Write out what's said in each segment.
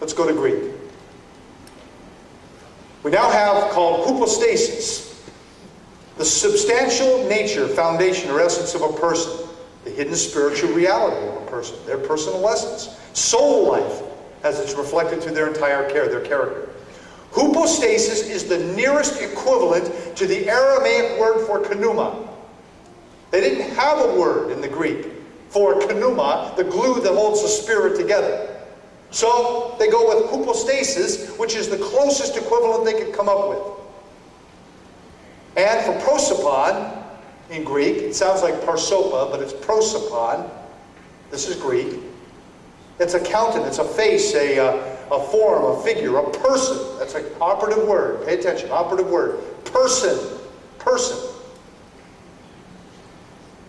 Let's go to Greek. We now have called hypostasis, the substantial nature, foundation, or essence of a person, the hidden spiritual reality of a person, their personal essence, soul life, as it's reflected through their entire character. Hypostasis is the nearest equivalent to the Aramaic word for pneuma. They didn't have a word in the Greek for pneuma, the glue that holds the spirit together. So they go with hypostasis, which is the closest equivalent they could come up with. And for prosopon, in Greek, it sounds like parsopa, but it's prosopon. This is Greek. It's a countenance, a face, a form, a figure, a person. That's an operative word. Pay attention, operative word. Person. Person.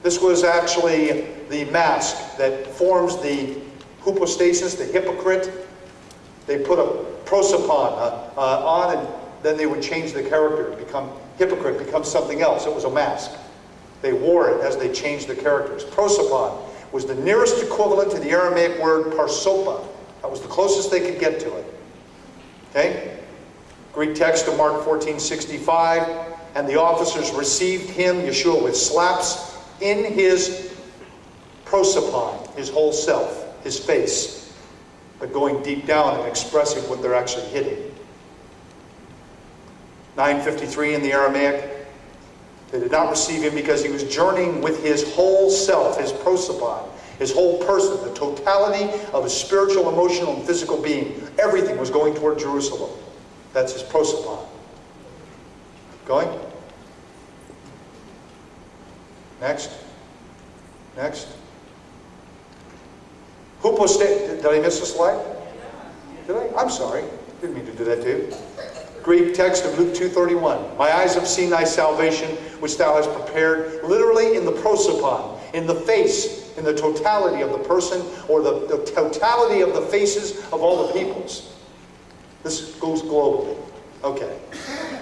This was actually the mask that forms the hypostasis, the hypocrite. They put a prosopon on, and then they would change the character, become hypocrite, become something else. It was a mask. They wore it as they changed the characters. Prosopon was the nearest equivalent to the Aramaic word parsopa. That was the closest they could get to it. Okay? Greek text of Mark 14:65, and the officers received him, Yeshua, with slaps in his prosopon, his whole self, his face, but going deep down and expressing what they're actually hitting. 9:53 in the Aramaic. They did not receive him because he was journeying with his whole self, his prosopon, his whole person, the totality of his spiritual, emotional, and physical being. Everything was going toward Jerusalem. That's his prosopon. Going? Next. Next. Did I miss a slide? Did I? I'm sorry. Didn't mean to do that to you. Greek text of Luke 2:31. My eyes have seen thy salvation, which thou hast prepared, literally in the prosopon, in the face, in the totality of the person, or the totality of the faces of all the peoples. This goes globally. Okay.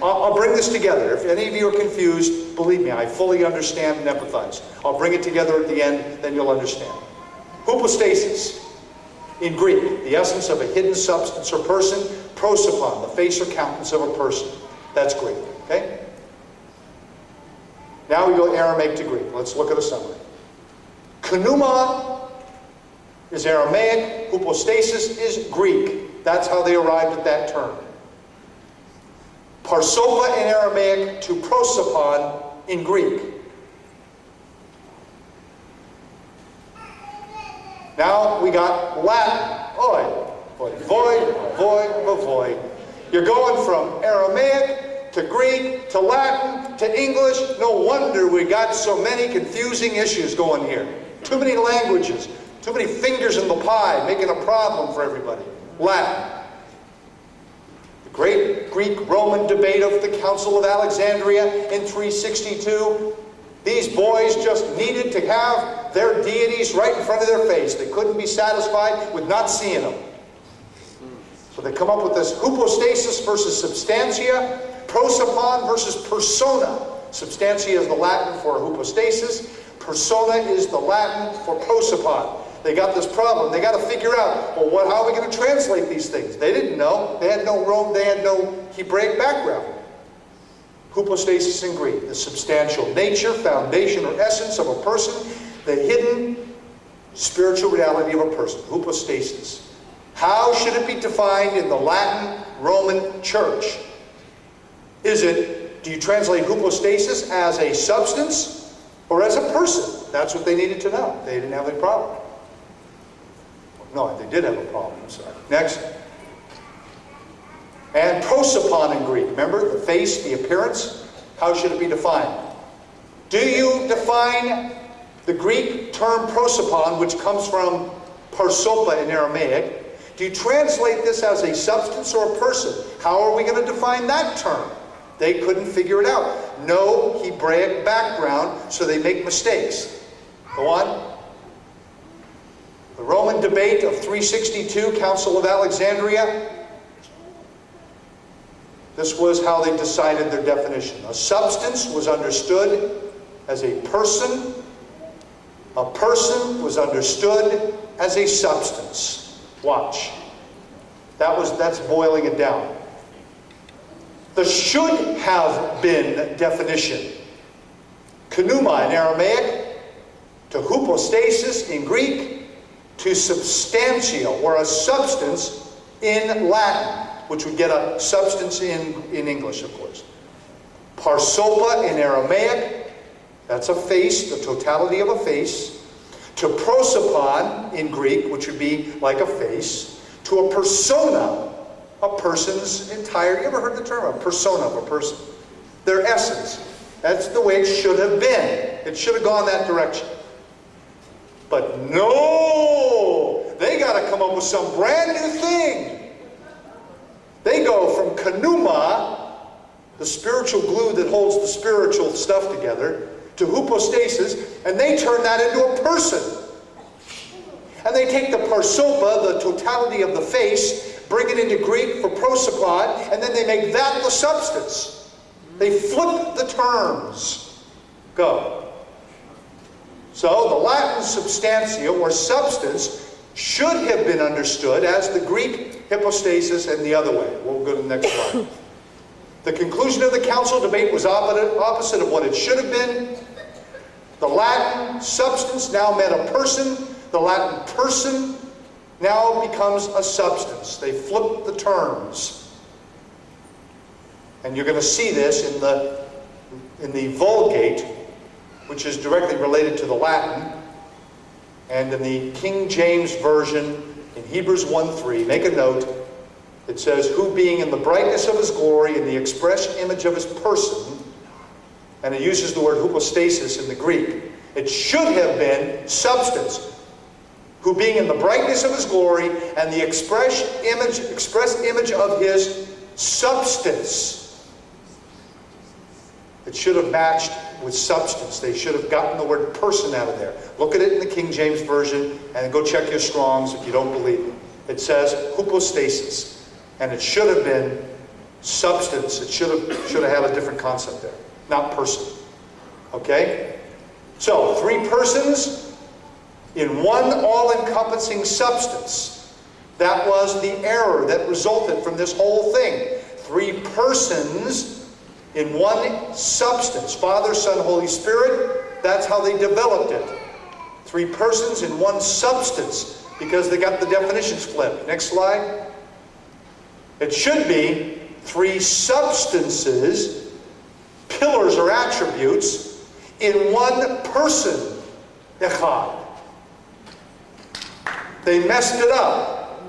I'll bring this together. If any of you are confused, believe me, I fully understand and empathize. I'll bring it together at the end, then you'll understand. Hypostasis, in Greek, the essence of a hidden substance or person. Prosopon, the face or countenance of a person. That's Greek. Okay? Now we go Aramaic to Greek. Let's look at a summary. Pneuma is Aramaic. Hypostasis is Greek. That's how they arrived at that term. Parsopa in Aramaic to prosopon in Greek. Now we got Latin. Void. You're going from Aramaic to Greek to Latin to English. No wonder we got so many confusing issues going here. Too many languages. Too many fingers in the pie, making a problem for everybody. Latin. The great Greek-Roman debate of the Council of Alexandria in 362. These boys just needed to have their deities right in front of their face. They couldn't be satisfied with not seeing them. So they come up with this hypostasis versus substantia, prosopon versus persona. Substantia is the Latin for hypostasis. Persona is the Latin for prosopon. They got this problem. They got to figure out, well, how are we going to translate these things? They didn't know. They had no Hebraic background. Hypostasis in Greek, the substantial nature, foundation, or essence of a person, the hidden spiritual reality of a person. Hypostasis. How should it be defined in the Latin Roman Church? Do you translate hypostasis as a substance or as a person? That's what they needed to know. They didn't have any problem. No, they did have a problem. I'm sorry. Next. And prosopon in Greek. Remember, the face, the appearance. How should it be defined? Do you define the Greek term prosopon, which comes from parsopa in Aramaic? Do you translate this as a substance or a person? How are we going to define that term? They couldn't figure it out. No Hebraic background, so they make mistakes. Go on. The Roman debate of 362, Council of Alexandria. This was how they decided their definition. A substance was understood as a person. A person was understood as a substance. Watch. That's boiling it down. The should have been definition. Pneuma in Aramaic, to hypostasis in Greek, to substantia, or a substance in Latin, which would get a substance in English, of course. Parsopa in Aramaic, that's a face, the totality of a face. To prosopon in Greek, which would be like a face. To a persona, a person's entire, you ever heard the term? A persona of a person. Their essence. That's the way it should have been. It should have gone that direction. But no! They got to come up with some brand new thing. They go from pneuma, the spiritual glue that holds the spiritual stuff together, to hypostasis, and they turn that into a person. And they take the parsopa, the totality of the face, bring it into Greek for prosopon, and then they make that the substance. They flip the terms. Go. So the Latin substantia, or substance, should have been understood as the Greek hypostasis and the other way. We'll go to the next slide. The conclusion of the council debate was opposite of what it should have been. The Latin substance now meant a person. The Latin person now becomes a substance. They flip the terms. And you're going to see this in the Vulgate, which is directly related to the Latin, and in the King James Version in Hebrews 1:3. Make a note. It says, who being in the brightness of his glory, in the express image of his person, and it uses the word hypostasis in the Greek. It should have been substance. Who being in the brightness of his glory, and the express image of his substance. It should have matched with substance. They should have gotten the word person out of there. Look at it in the King James Version, and go check your Strongs if you don't believe me. It says hypostasis. And it should have been substance. It should have had a different concept there, not person. Okay? So, three persons in one all-encompassing substance. That was the error that resulted from this whole thing. Three persons in one substance. Father, Son, Holy Spirit. That's how they developed it. Three persons in one substance, because they got the definitions flipped. Next slide. It should be three substances, pillars or attributes, in one person, echad. They messed it up.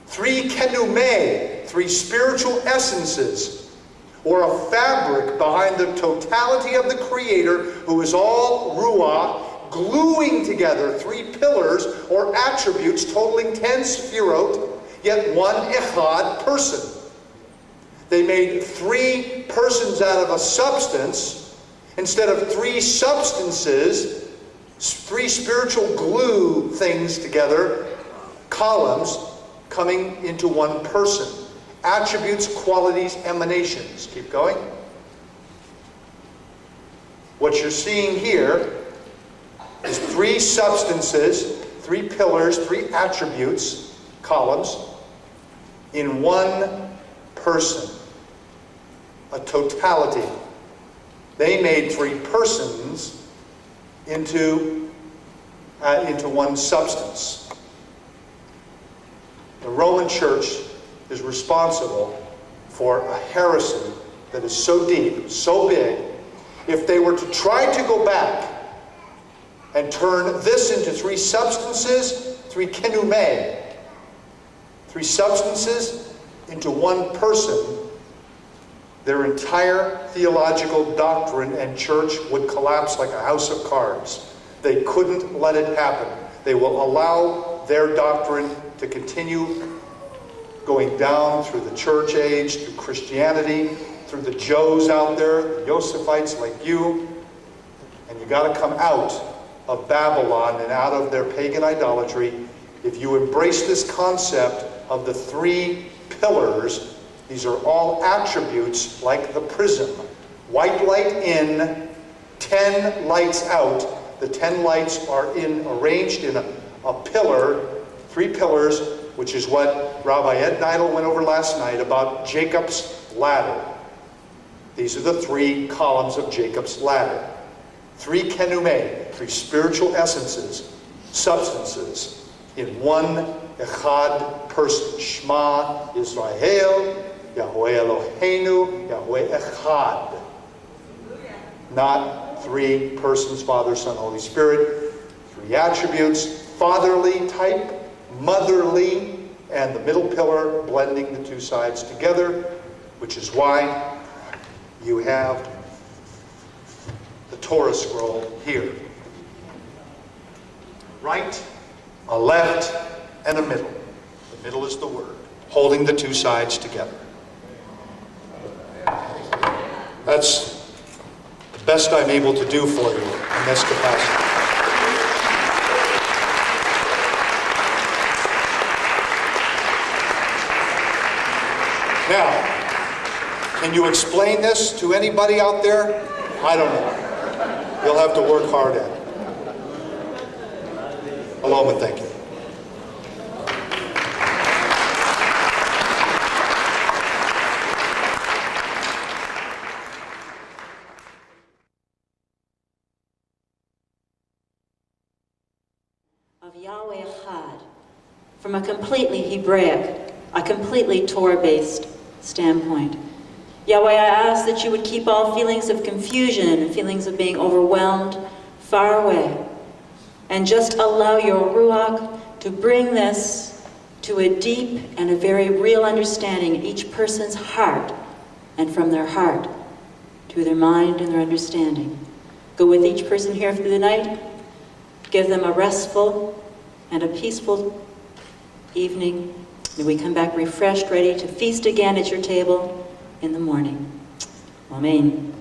Three kenume, three spiritual essences, or a fabric behind the totality of the Creator, who is all ruah, gluing together three pillars or attributes totaling 10 sephirot, yet one echad person. They made three persons out of a substance instead of three substances, three spiritual glue things together, columns, coming into one person. Attributes, qualities, emanations. Keep going. What you're seeing here is three substances, three pillars, three attributes, columns, in one person, a totality. They made three persons into one substance. The Roman Church is responsible for a heresy that is so deep, so big. If they were to try to go back and turn this into three substances, three kenume, three substances into one person, their entire theological doctrine and church would collapse like a house of cards. They couldn't let it happen. They will allow their doctrine to continue going down through the church age, through Christianity, through the Joes out there, the Josephites like you. And you got to come out of Babylon and out of their pagan idolatry. If you embrace this concept of the three pillars, these are all attributes like the prism. White light in, 10 lights out. The 10 lights are arranged in a pillar 3 pillars, which is what Rabbi Ed Neidl went over last night about Jacob's ladder. These are the 3 columns of Jacob's ladder. 3 kenume, 3 spiritual essences, substances, in one echad person. Shema Yisrael, Yahweh Eloheinu, Yahweh Echad. Not 3 persons, Father, Son, Holy Spirit. 3 attributes, fatherly type, motherly, and the middle pillar blending the 2 sides together, which is why you have the Torah scroll here. Right, a left, and a middle. The middle is the Word, holding the 2 sides together. That's the best I'm able to do for you in this capacity. Now, can you explain this to anybody out there? I don't know. You'll have to work hard at it. Hello and thank you. Of YHUH, from a completely Hebraic, a completely Torah-based standpoint. Yahweh, I ask that you would keep all feelings of confusion and feelings of being overwhelmed far away, and just allow your Ruach to bring this to a deep and a very real understanding in each person's heart, and from their heart to their mind and their understanding. Go with each person here through the night. Give them a restful and a peaceful evening. May we come back refreshed, ready to feast again at your table in the morning. Amen.